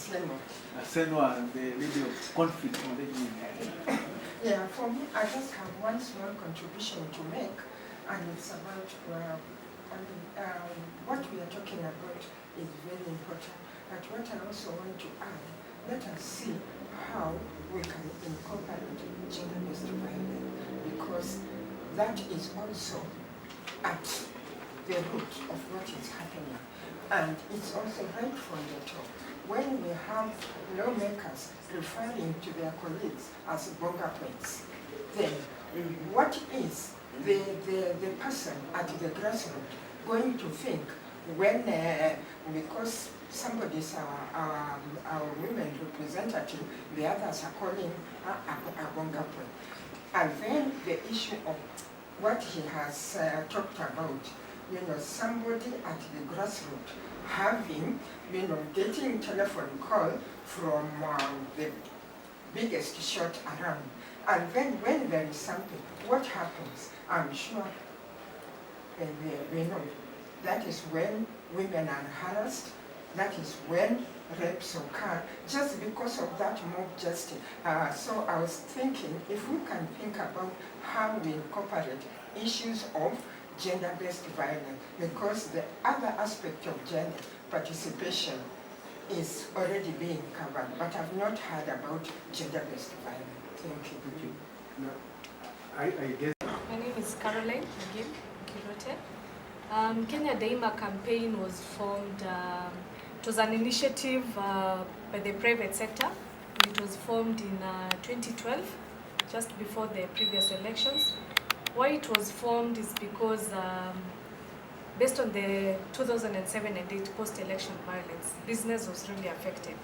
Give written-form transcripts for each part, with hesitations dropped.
Senwa, the radio conflict management. Yeah, for me, I just have one small contribution to make, and it's about what we are talking about is very important. But what I also want to add, let us see how we can incorporate gender-based violence, because that is also at the root of what is happening. And it's also right from the top. When we have lawmakers referring to their colleagues as bonga points, then what is the person at the grassroots going to think when, because somebody is our women representative, the others are calling a bonga point. And then the issue of what he has talked about, somebody at the grassroots having, getting telephone call from the biggest shot around. And then when there is something, what happens? I'm sure we know that is when women are harassed, that is when rapes occur, just because of that mob justice. So I was thinking, if we can think about how we incorporate issues of gender-based violence, because the other aspect of gender participation is already being covered, but I've not heard about gender-based violence. Thank you. No, I guess. My name is Caroline again, Kirote. Kenya Daima campaign was formed. It was an initiative by the private sector. It was formed in 2012, just before the previous elections. Why it was formed is because based on the 2007 and 8 post-election violence, business was really affected,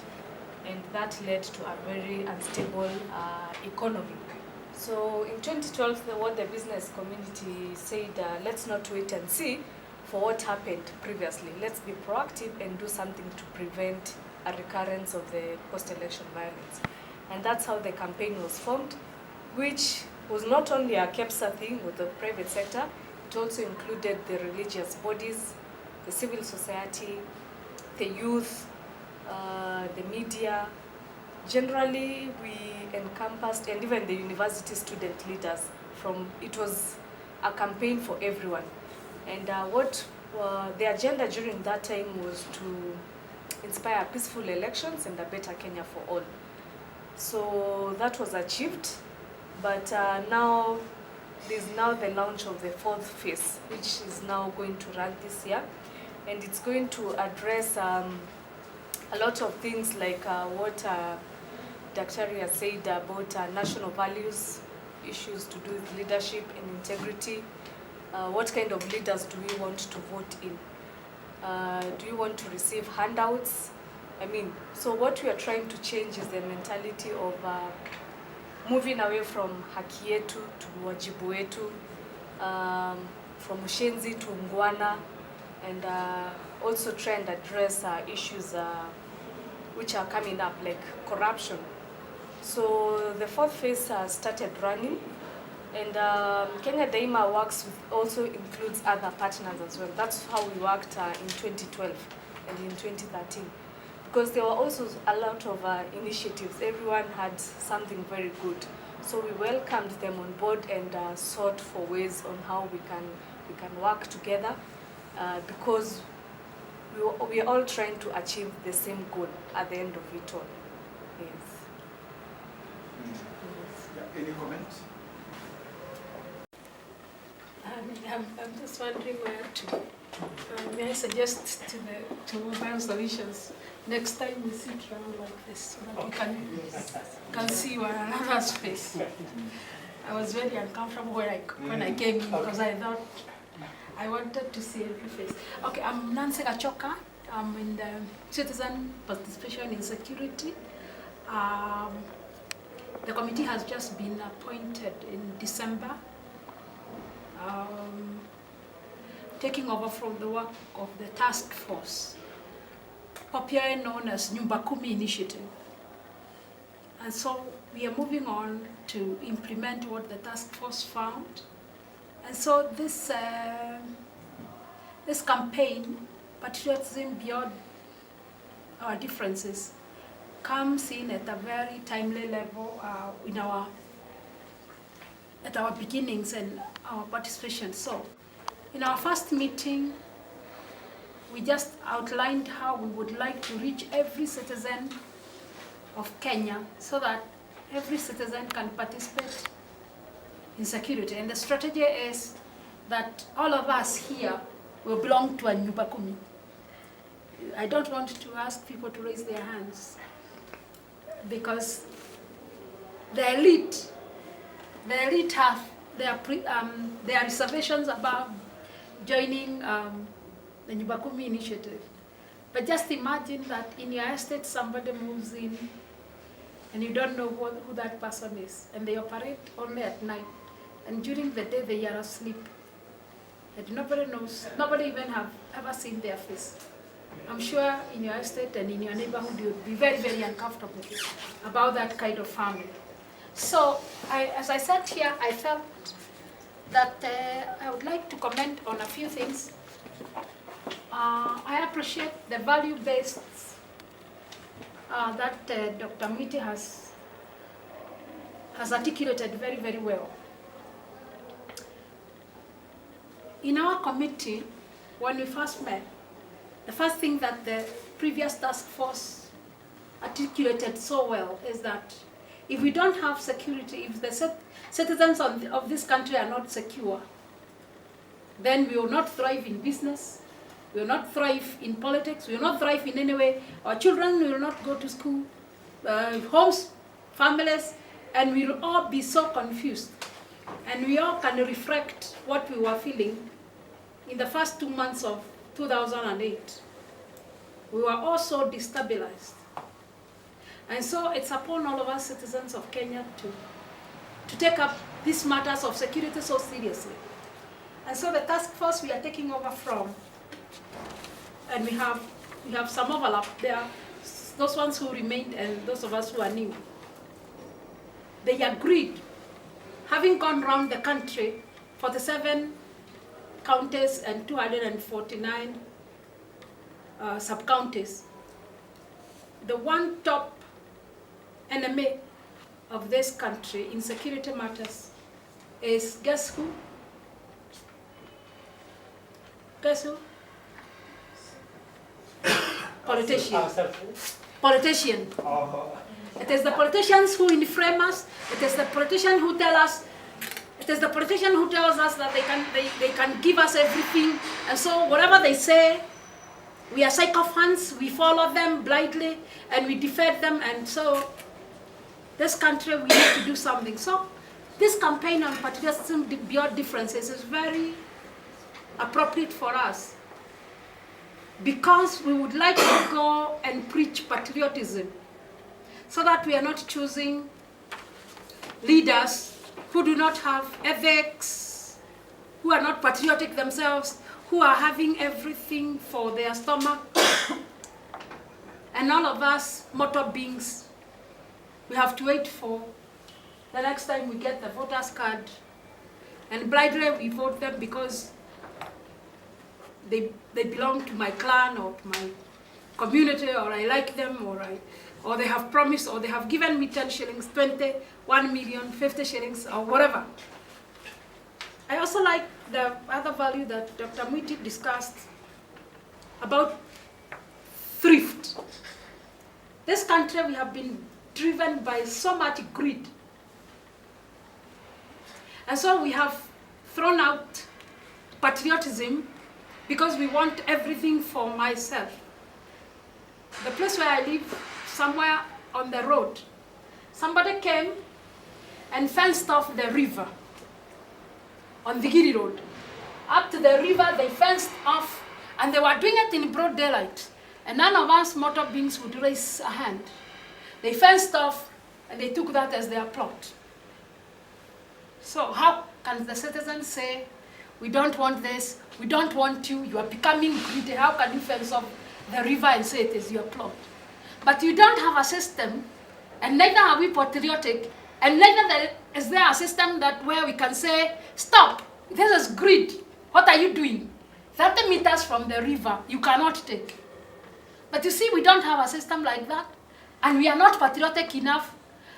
and that led to a very unstable economy. So in 2012, what the business community said, let's not wait and see for what happened previously. Let's be proactive and do something to prevent a recurrence of the post-election violence. And that's how the campaign was formed, which was not only a KEPSA thing with the private sector, it also included the religious bodies, the civil society, the youth, the media. Generally, we encompassed, and even the university student leaders, it was a campaign for everyone. And what the agenda during that time was to inspire peaceful elections and a better Kenya for all. So that was achieved, but now there's now the launch of the 4th phase, which is now going to run this year, and it's going to address a lot of things like what Dr. has said about national values, issues to do with leadership and integrity. What kind of leaders do we want to vote in? Do you want to receive handouts? So what we are trying to change is the mentality of moving away from haki yetu to wajibu wetu, from ushenzi to ungwana, and also try and address issues which are coming up, like corruption. So the 4th phase started running, and Kenya Daima works with, also includes other partners as well. That's how we worked in 2012 and in 2013. Because there were also a lot of initiatives. Everyone had something very good. So we welcomed them on board and sought for ways on how we can work together, because we are all trying to achieve the same goal at the end of it all. Yes. Yeah, any comments? I'm just wondering where to. May I suggest to Mobile Solutions, next time we sit around like this, so that we can see one another's face. I was very uncomfortable when I came in, because I thought I wanted to see every face. Okay, I'm Nancy Kachoka. I'm in the Citizen Participation in Security. The committee has just been appointed in December, taking over from the work of the task force, popularly known as Nyumba Kumi Initiative. And so we are moving on to implement what the task force found. And so this campaign, patriotism beyond our differences, comes in at a very timely level at our beginnings and our participation. So, in our first meeting, we just outlined how we would like to reach every citizen of Kenya so that every citizen can participate in security. And the strategy is that all of us here will belong to a nyumba kumi. I don't want to ask people to raise their hands because the elite have their reservations about joining the nyumba kumi initiative. But just imagine that in your estate somebody moves in and you don't know who that person is, and they operate only at night, and during the day they are asleep. And nobody knows, nobody even have ever seen their face. I'm sure in your estate and in your neighborhood you would be very, very uncomfortable about that kind of family. So, as I sat here, I felt that I would like to comment on a few things. I appreciate the value-based that Dr. Mwiti has articulated very, very well. In our committee, when we first met, the first thing that the previous task force articulated so well is that if we don't have security, if the citizens of this country are not secure, then we will not thrive in business, we will not thrive in politics, we will not thrive in any way. Our children will not go to school, homes, families, and we will all be so confused. And we all can reflect what we were feeling in the first 2 months of 2008. We were also destabilized. And so it's upon all of us citizens of Kenya to take up these matters of security so seriously. And so the task force we are taking over from, and we have some overlap there, those ones who remained and those of us who are new. They agreed, having gone around the country, 47 counties and 249 sub-counties, the one top enemy of this country in security matters is, guess who? Guess who? Politician. Politician. It is the politicians who inflame us. It is the politician who tell us. It is the politician who tells us that they can give us everything, and so whatever they say, we are sycophants. We follow them blindly, and we defend them. And so, this country, we need to do something. So, this campaign on patriotism beyond differences is very appropriate for us, because we would like to go and preach patriotism so that we are not choosing leaders who do not have ethics, who are not patriotic themselves, who are having everything for their stomach. And all of us, mortal beings, we have to wait for the next time we get the voter's card, and blindly we vote them because they belong to my clan or to my community, or I like them, or they have promised, or they have given me 10 shillings, 20, 1 million, 50 shillings, or whatever. I also like the other value that Dr. Mwiti discussed about thrift. This country, we have been driven by so much greed. And so we have thrown out patriotism because we want everything for myself. The place where I live, somewhere on the road, somebody came and fenced off the river on the Giri Road. Up to the river, they fenced off, and they were doing it in broad daylight. And none of us mortal beings would raise a hand. They fenced off, and they took that as their plot. So how can the citizens say, we don't want this, we don't want you, you are becoming greedy, how can you fence off the river and say it is your plot? But you don't have a system, and neither are we patriotic, and neither is there a system where we can say, stop, this is greed, what are you doing? 30 meters from the river, you cannot take. But you see, we don't have a system like that. and we are not patriotic enough,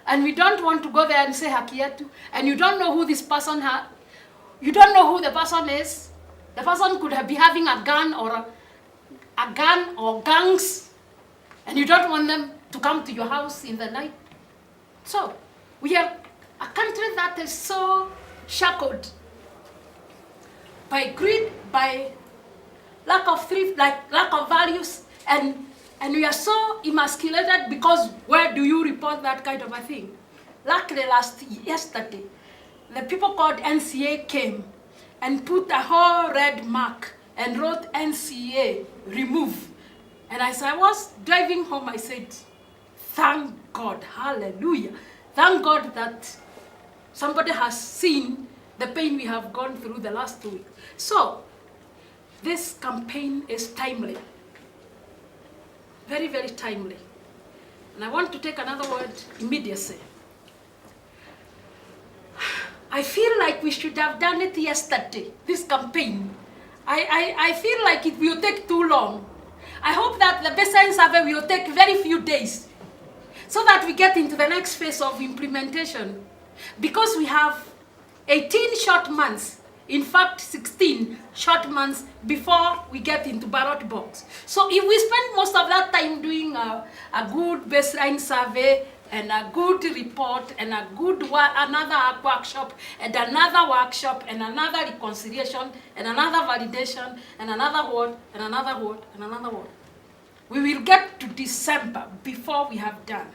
and we don't want to go there and say haki yetu, and you don't know who this person you don't know who the person is. The person could be having a gun or gangs, and you don't want them to come to your house in the night. So we are a country that is so shackled by greed, by lack of thrift, lack of values, and we are so emasculated because where do you report that kind of a thing? Luckily, yesterday, the people called NCA came and put a whole red mark and wrote NCA, remove. And as I was driving home, I said, thank God, hallelujah. Thank God that somebody has seen the pain we have gone through the last 2 weeks. So, this campaign is timely. Very, very timely. And I want to take another word, immediacy. I feel like we should have done it yesterday, this campaign. I feel like it will take too long. I hope that the baseline survey will take very few days so that we get into the next phase of implementation. Because we have 18 short months, in fact 16 short months before we get into ballot box. So if we spend most of that time doing a good baseline survey and a good report and a good another workshop and another workshop and another reconciliation and another validation and another word and another word and another word, we will get to December before we have done.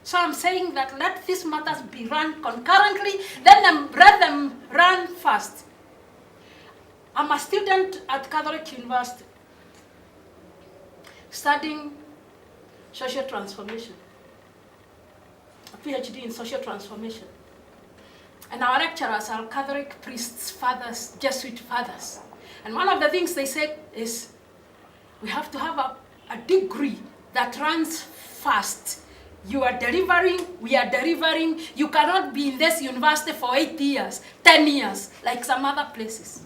So I'm saying that let these matters be run concurrently, let them run fast. I'm a student at Catholic University studying social transformation, a PhD in social transformation. And our lecturers are Catholic priests, fathers, Jesuit fathers. And one of the things they said is we have to have a degree that runs fast. You are delivering, we are delivering. You cannot be in this university for 8 years, 10 years, like some other places.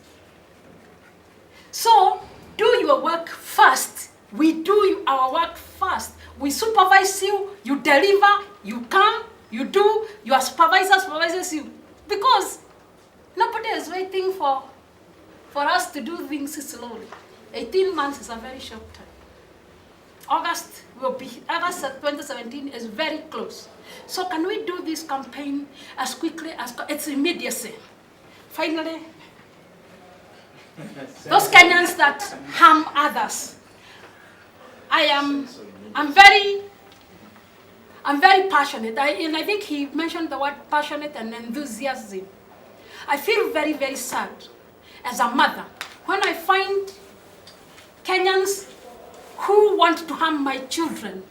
So, do your work fast. We do our work fast. We supervise you, you deliver, you come, you do, your supervisor supervises you. Because nobody is waiting for us to do things slowly. 18 months is a very short time. August 2017 is very close. So can we do this campaign as quickly as it's immediacy? Finally, those Kenyans that harm others. I'm very passionate. And I think he mentioned the word passionate and enthusiasm. I feel very, very sad as a mother when I find Kenyans who want to harm my children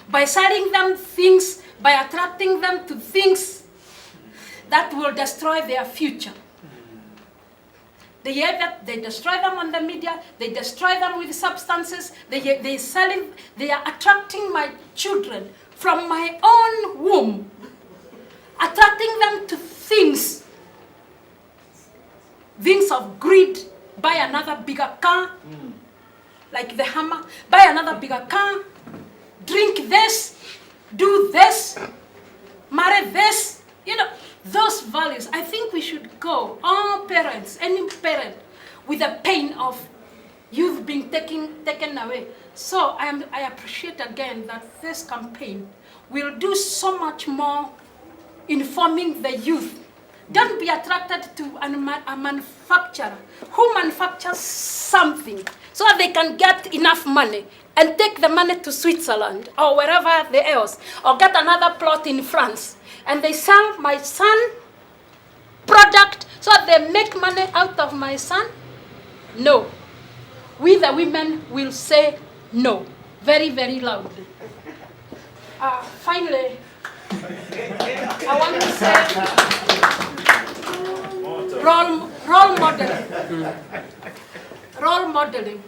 by selling them things, by attracting them to things that will destroy their future. They destroy them on the media, they destroy them with substances, they are attracting my children from my own womb, attracting them to things of greed, buy another bigger car, like the hammer, buy another bigger car, drink this, do this, marry this, those values. I think we should go, all parents, any parent, with the pain of youth being taken away. So I appreciate again that this campaign will do so much more informing the youth. Don't be attracted to a manufacturer who manufactures something so that they can get enough money and take the money to Switzerland or wherever else, or get another plot in France. And they sell my son product so that they make money out of my son? No. We the women will say no, very, very loudly. Finally, I want to say role modeling. Role modeling.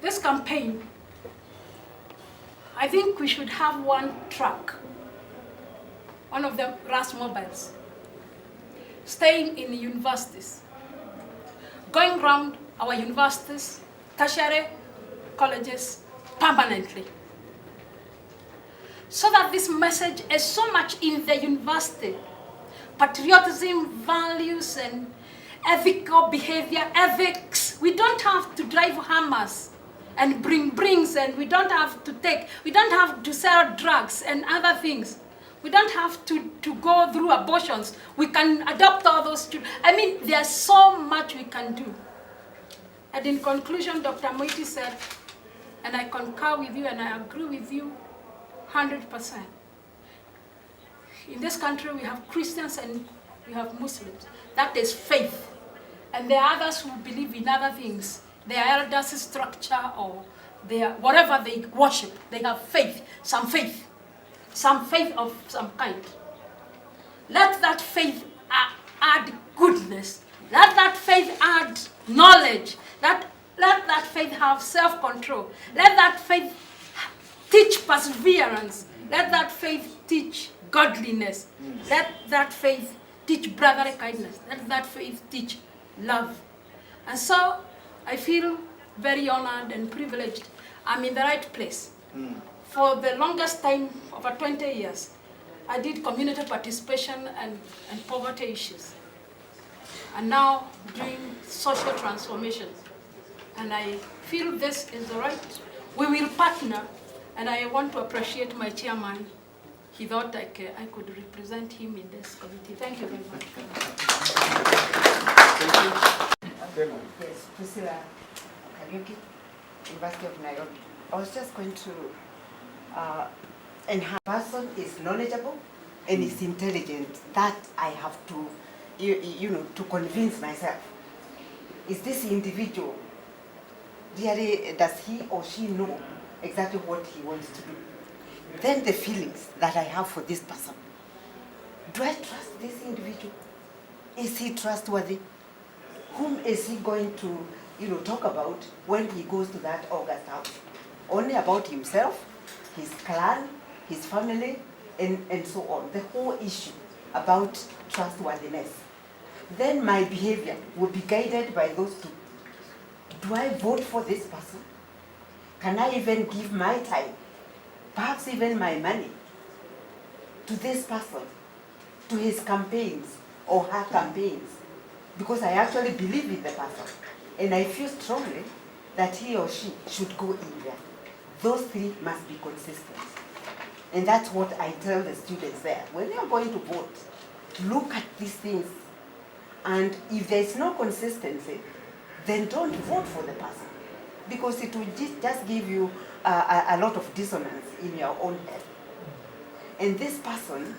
This campaign, I think we should have one truck, one of the RAS mobiles, staying in the universities, going around our universities, tertiary colleges, permanently. So that this message is so much in the university. Patriotism, values, and ethical behavior, ethics. We don't have to drive hammers and bring brings, and we don't have to sell drugs and other things. We don't have to go through abortions. We can adopt all those children. I mean, there's so much we can do. And in conclusion, Dr. Moiti said, and I concur with you and I agree with you 100%. In this country, we have Christians and we have Muslims. That is faith. And there are others who believe in other things. Their elders' structure or whatever they worship, they have faith, some faith of some kind. Let that faith add goodness. Let that faith add knowledge. Let that faith have self-control. Let that faith teach perseverance. Let that faith teach godliness. Let that faith teach brotherly kindness. Let that faith teach love. And so I feel very honored and privileged. I'm in the right place. For the longest time, over 20 years, I did community participation and poverty issues. And now doing social transformations. And I feel this is the right. We will partner, and I want to appreciate my chairman. He thought I could represent him in this committee. Thank you very much. Yes, Priscilla Kariuki, University of Nairobi. I was just going to enhance. Person is knowledgeable and is intelligent. That I have to, to convince myself. Is this individual, really, does he or she know exactly what he wants to do? Then the feelings that I have for this person. Do I trust this individual? Is he trustworthy? Whom is he going to, talk about when he goes to that August house? Only about himself, his clan, his family, and so on. The whole issue about trustworthiness. Then my behavior will be guided by those two. Do I vote for this person? Can I even give my time, perhaps even my money, to this person, to his campaigns or her campaigns? Because I actually believe in the person. And I feel strongly that he or she should go in there. Those three must be consistent. And that's what I tell the students there. When they are going to vote, look at these things. And if there's no consistency, then don't vote for the person. Because it will just give you a lot of dissonance in your own head. And this person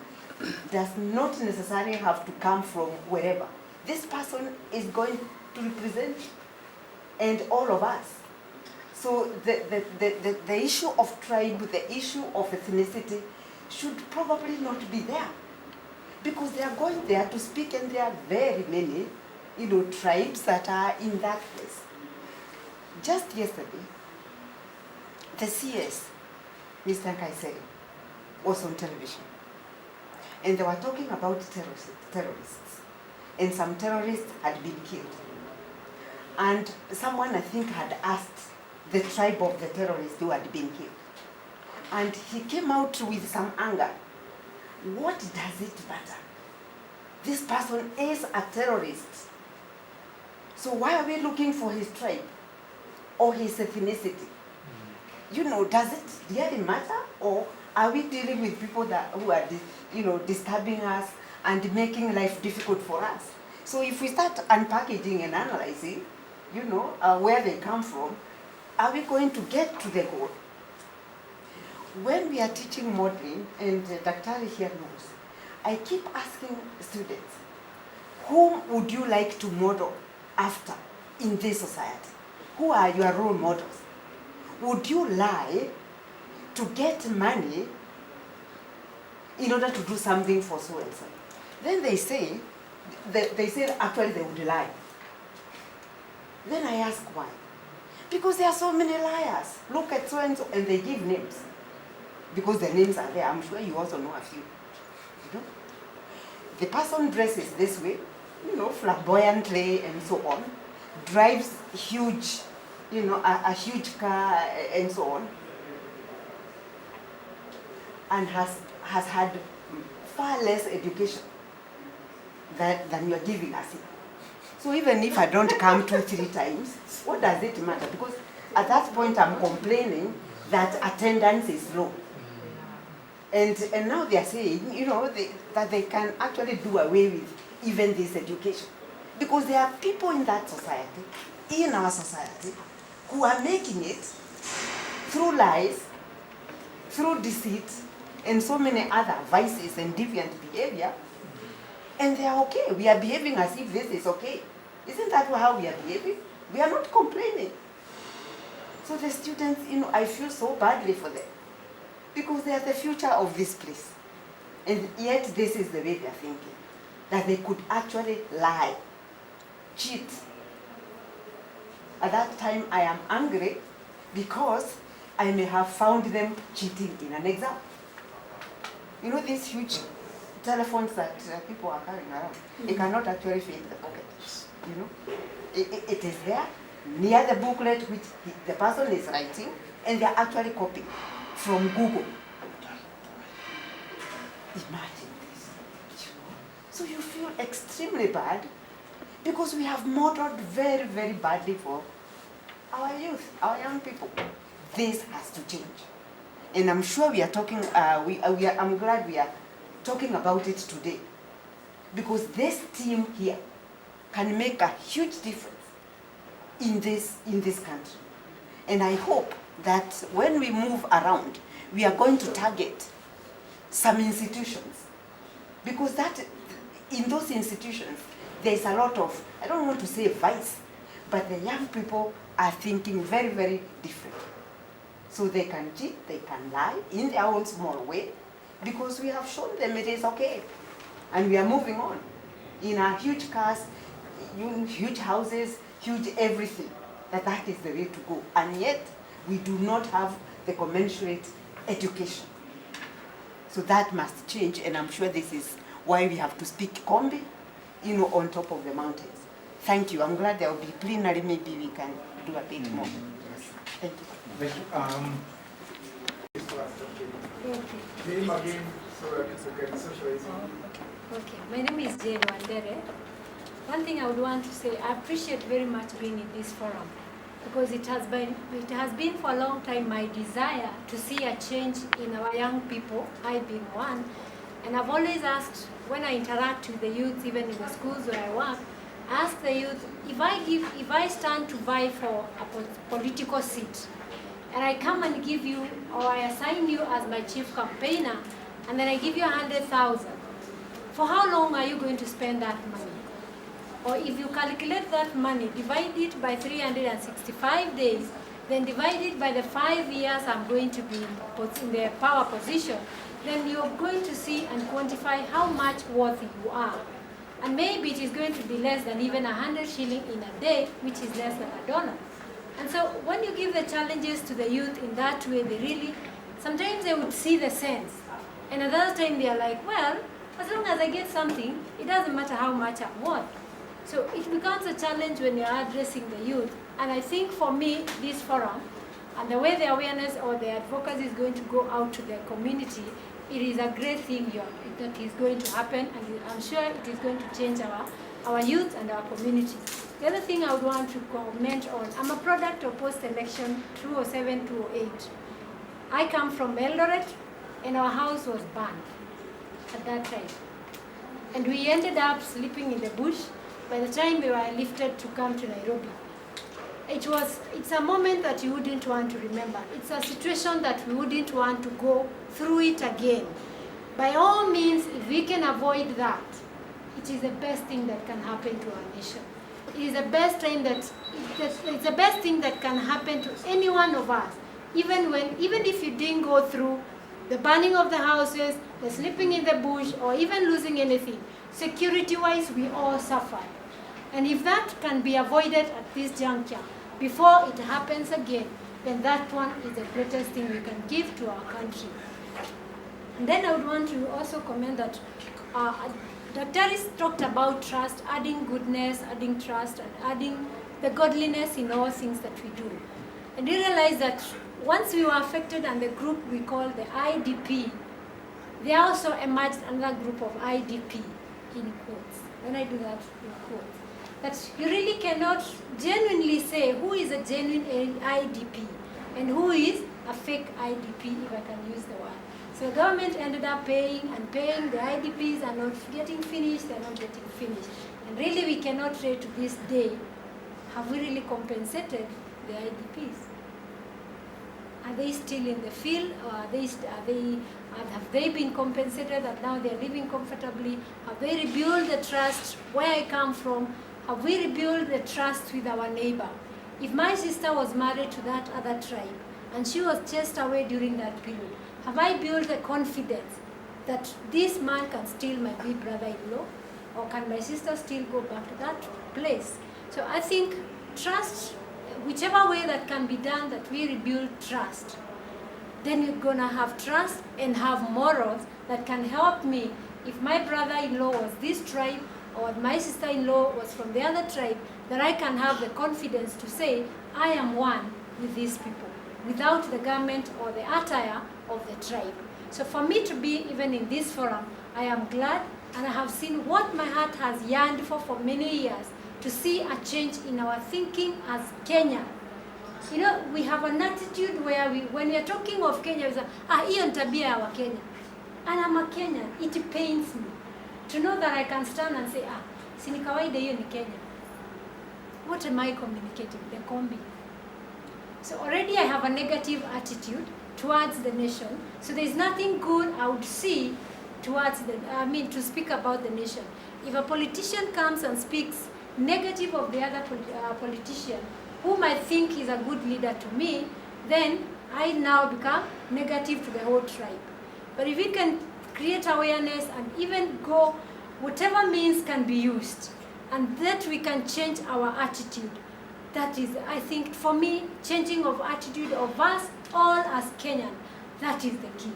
does not necessarily have to come from wherever. This person is going to represent you and all of us. So the issue of tribe, the issue of ethnicity should probably not be there. Because they are going there to speak, and there are very many, tribes that are in that place. Just yesterday, the CS, Mr. Kaiseri, was on television. And they were talking about terrorists. And some terrorists had been killed. And someone, I think, had asked the tribe of the terrorists who had been killed. And he came out with some anger. What does it matter? This person is a terrorist. So why are we looking for his tribe or his ethnicity? Does it really matter? Or are we dealing with people who are, disturbing us and making life difficult for us? So if we start unpackaging and analyzing, where they come from, are we going to get to the goal? When we are teaching modeling, and Dr. here knows, I keep asking students, whom would you like to model after in this society? Who are your role models? Would you lie to get money in order to do something for so and so? Then they say actually they would lie. Then I ask why? Because there are so many liars. Look at so and so, and they give names. Because the names are there. I'm sure you also know a few. The person dresses this way, flamboyantly and so on, drives huge, a huge car and so on. and has had far less education than you're giving us here. So even if I don't come 2-3 times, what does it matter? Because at that point I'm complaining that attendance is low. And now they are saying, that they can actually do away with even this education. Because there are people in that society, in our society, who are making it through lies, through deceit, and so many other vices and deviant behavior, and they are okay. We are behaving as if this is okay. Isn't that how we are behaving? We are not complaining. So the students, I feel so badly for them, because they are the future of this place. And yet this is the way they are thinking, that they could actually lie, cheat. At that time I am angry because I may have found them cheating in an exam. These huge telephones that people are carrying around, it cannot actually fit in the pocket. It is there near the booklet which the person is writing, and they are actually copying from Google. Imagine this. So you feel extremely bad, because we have modeled very, very badly for our youth, our young people. This has to change. And I'm sure we are talking, I'm glad we are talking about it today, because this team here can make a huge difference in this country. And I hope that when we move around, we are going to target some institutions, because that in those institutions there's a lot of, I don't want to say vice, but the young people are thinking very, very different. So they can cheat, they can lie in their own small way, because we have shown them it is okay. And we are moving on in our huge cars, huge houses, huge everything, that is the way to go. And yet we do not have the commensurate education. So that must change, and I'm sure this is why we have to speak COMBI, on top of the mountains. Thank you. I'm glad there will be plenary. Maybe we can do a bit more. Yes. Thank you. Name again, so that we can socialize. Okay, my name is Jane Wandere. One thing I would want to say, I appreciate very much being in this forum, because it has been for a long time my desire to see a change in our young people, I being one. And I've always asked, when I interact with the youth, even in the schools where I work, ask the youth, if I stand to vie for a political seat, and I come and give you, or I assign you as my chief campaigner, and then I give you 100,000, for how long are you going to spend that money? Or if you calculate that money, divide it by 365 days, then divide it by the 5 years I'm going to be in the power position, then you're going to see and quantify how much worthy you are. And maybe it is going to be less than even 100 shilling in a day, which is less than $1. And so when you give the challenges to the youth in that way, they really, sometimes they would see the sense. And another time they are like, well, as long as I get something, it doesn't matter how much I'm worth. So it becomes a challenge when you're addressing the youth. And I think for me, this forum, and the way the awareness or the advocacy is going to go out to the community, it is a great thing that is going to happen, and I'm sure it is going to change our youth and our community. The other thing I would want to comment on, I'm a product of post-election 2007-2008. I come from Eldoret, and our house was burned at that time. And we ended up sleeping in the bush by the time we were lifted to come to Nairobi. It's a moment that you wouldn't want to remember. It's a situation that we wouldn't want to go through it again. By all means, if we can avoid that, it is the best thing that can happen to our nation. It is the best thing it's the best thing that can happen to any one of us. Even if you didn't go through the burning of the houses, the sleeping in the bush, or even losing anything, security-wise, we all suffer. And if that can be avoided at this juncture, before it happens again, then that one is the greatest thing we can give to our country. And then I would want to also comment that Dr. Harris talked about trust, adding goodness, adding trust, and adding the godliness in all things that we do. And we realized that once we were affected, and the group we call the IDP there also emerged another group of IDP, in quotes. When I do that, in quotes. That you really cannot genuinely say who is a genuine IDP and who is a fake IDP, if I can use the word. So government ended up paying, the IDPs are not getting finished, they're not getting finished. And really we cannot say to this day, have we really compensated the IDPs? Are they still in the field, or have they been compensated that now they're living comfortably? Have they rebuilt the trust where I come from? Have we rebuilt the trust with our neighbor? If my sister was married to that other tribe and she was chased away during that period, have I built the confidence that this man can still be brother-in-law, or can my sister still go back to that place? So I think trust, whichever way that can be done, that we rebuild trust, then you're gonna have trust and have morals that can help me. If my brother-in-law was this tribe, or my sister-in-law was from the other tribe, that I can have the confidence to say, I am one with these people, without the government or the attire of the tribe. So for me to be even in this forum, I am glad, and I have seen what my heart has yearned for many years, to see a change in our thinking as Kenya. You know, we have an attitude where when we are talking of Kenya, we say, hiyo ni tabia ya Wakenya. And I'm a Kenyan, it pains me to know that I can stand and say, si ni kawaida hiyo ni Kenya. What am I communicating? The COMBI. So already I have a negative attitude towards the nation. So there is nothing good I would see towards to speak about the nation. If a politician comes and speaks negative of the other politician, whom I think is a good leader to me, then I now become negative to the whole tribe. But if we can create awareness and even go, whatever means can be used, and that we can change our attitude. That is, I think, for me, changing of attitude of us all as Kenyan, that is the key.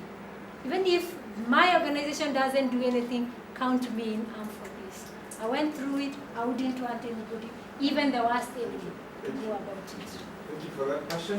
Even if my organization doesn't do anything, count me in for this. I went through it, I wouldn't want anybody, even the worst enemy, to know about it. Thank you for that question.